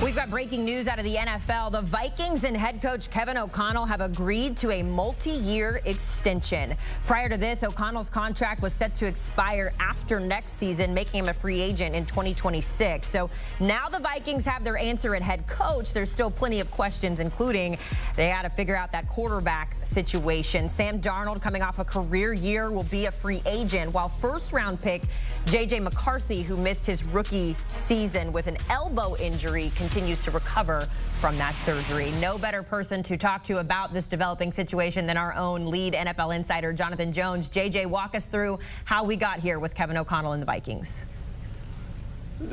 We've got breaking news out of the NFL. The Vikings and head coach Kevin O'Connell have agreed to a multi-year extension. Prior to this, O'Connell's contract was set to expire after next season, making him a free agent in 2026. So now the Vikings have their answer at head coach. There's still plenty of questions, including they got to figure out that quarterback situation. Sam Darnold, coming off a career year, will be a free agent, while first-round pick J.J. McCarthy, who missed his rookie season with an elbow injury, continues to recover from that surgery. No better person to talk to about this developing situation than our own lead NFL insider, Jonathan Jones. JJ, walk us through how we got here with Kevin O'Connell and the Vikings.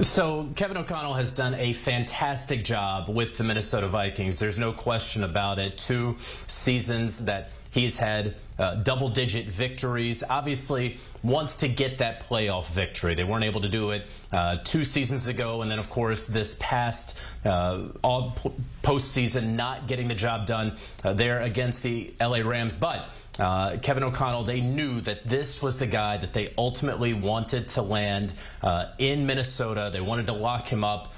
So Kevin O'Connell has done a fantastic job with the Minnesota Vikings. There's no question about it. 2 seasons that he's had double-digit victories. Obviously wants to get that playoff victory. They weren't able to do it 2 seasons ago, and then of course this past postseason not getting the job done there against the LA Rams. But Kevin O'Connell, they knew that this was the guy that they ultimately wanted to land in Minnesota. They wanted to lock him up.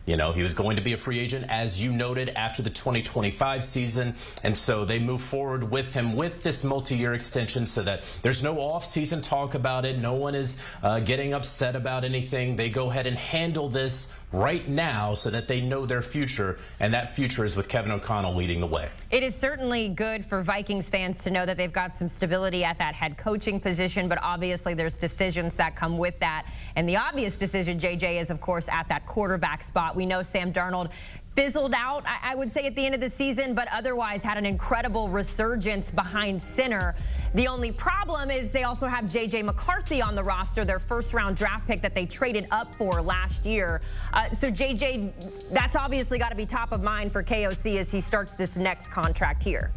You know, he was going to be a free agent, as you noted, after the 2025 season. And so they move forward with him with this multi-year extension so that there's no off-season talk about it. No one is getting upset about anything. They go ahead and handle this right now so that they know their future, and that future is with Kevin O'Connell leading the way. It is certainly good for Vikings fans to know that they've got some stability at that head coaching position, but obviously there's decisions that come with that. And the obvious decision, JJ, is of course at that quarterback spot. We know Sam Darnold fizzled out, I would say, at the end of the season, but otherwise had an incredible resurgence behind center. The only problem is they also have J.J. McCarthy on the roster, their first-round draft pick that they traded up for last year. So, J.J., that's obviously got to be top of mind for KOC as he starts this next contract here.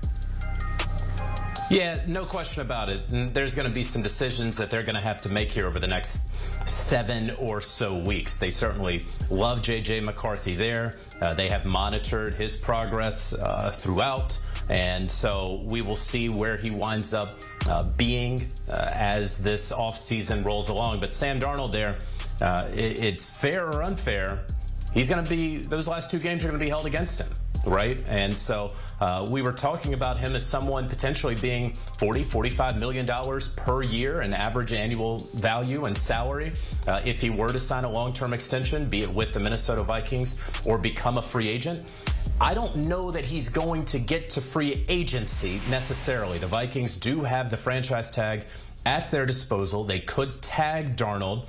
Yeah, no question about it. There's going to be some decisions that they're going to have to make here over the next 7 or so weeks. They certainly love J.J. McCarthy there. They have monitored his progress throughout. And so we will see where he winds up being as this offseason rolls along. But Sam Darnold there, it's fair or unfair, he's going to be, those last 2 games are going to be held against him, right? And so we were talking about him as someone potentially being $40–45 million per year in average annual value and salary if he were to sign a long-term extension, be it with the Minnesota Vikings or become a free agent. I don't know that he's going to get to free agency necessarily. The Vikings do have the franchise tag at their disposal. They could tag Darnold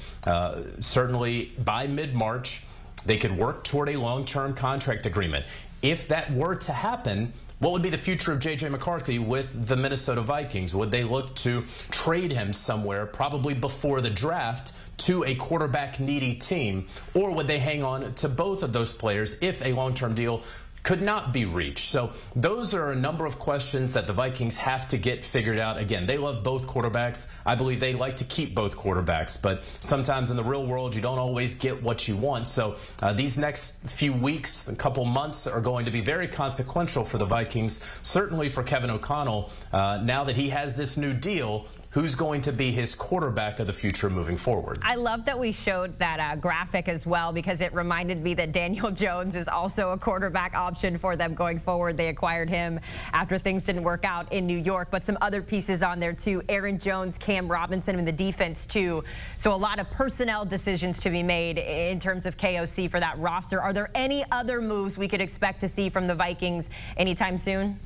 certainly by mid-March. They could work toward a long-term contract agreement. If that were to happen, what would be the future of J.J. McCarthy with the Minnesota Vikings? Would they look to trade him somewhere, probably before the draft, to a quarterback-needy team? Or would they hang on to both of those players if a long-term deal could not be reached? So those are a number of questions that the Vikings have to get figured out. Again, they love both quarterbacks. I believe they like to keep both quarterbacks, but sometimes in the real world, you don't always get what you want. So these next few weeks, a couple months, are going to be very consequential for the Vikings, certainly for Kevin O'Connell. Now that he has this new deal, who's going to be his quarterback of the future moving forward? I love that we showed that graphic as well, because it reminded me that Daniel Jones is also a quarterback option for them going forward. They acquired him after things didn't work out in New York, but some other pieces on there too. Aaron Jones, Cam Robinson in the defense too. So a lot of personnel decisions to be made in terms of KOC for that roster. Are there any other moves we could expect to see from the Vikings anytime soon?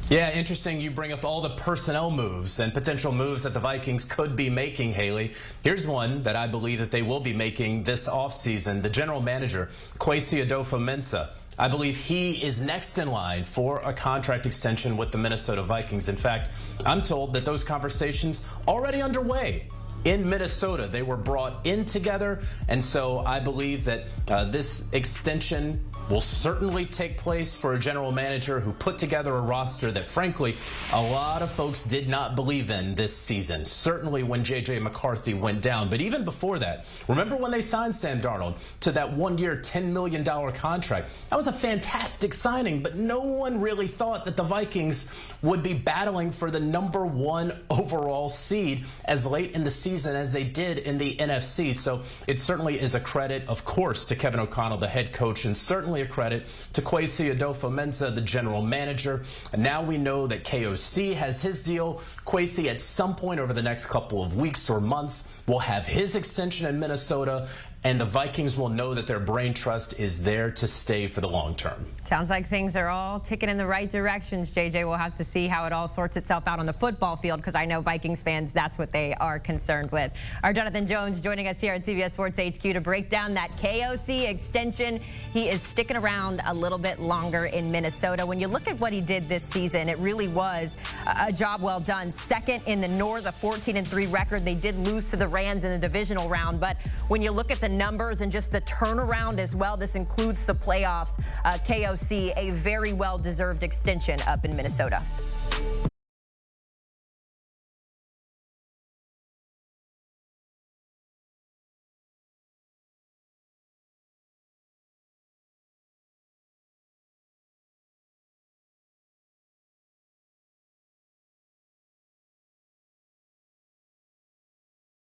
Yeah, interesting you bring up all the personnel moves and potential moves that the Vikings could be making, Haley. Here's one that I believe that they will be making this offseason. The general manager, Kwesi Adofo-Mensah, I believe he is next in line for a contract extension with the Minnesota Vikings. In fact, I'm told that those conversations already underway in Minnesota. They were brought in together, and so I believe that this extension will certainly take place for a general manager who put together a roster that, frankly, a lot of folks did not believe in this season, certainly when J.J. McCarthy went down. But even before that, remember when they signed Sam Darnold to that one-year, $10 million contract? That was a fantastic signing, but no one really thought that the Vikings would be battling for the #1 overall seed as late in the season season as they did in the NFC. So it certainly is a credit, of course, to Kevin O'Connell, the head coach, and certainly a credit to Kwesi Adofo-Mensah, the general manager. And now we know that KOC has his deal. Kwesi, at some point over the next couple of weeks or months, will have his extension in Minnesota, and the Vikings will know that their brain trust is there to stay for the long term. Sounds like things are all ticking in the right directions, JJ. We'll have to see how it all sorts itself out on the football field, because I know Vikings fans, that's what they are concerned with. Our Jonathan Jones joining us here at CBS Sports HQ to break down that KOC extension. He is sticking around a little bit longer in Minnesota. When you look at what he did this season, it really was a job well done. Second in the North, a 14-3 record. They did lose to the Rams in the divisional round, but when you look at the numbers and just the turnaround as well, this includes the playoffs. KOC, a very well-deserved extension up in Minnesota.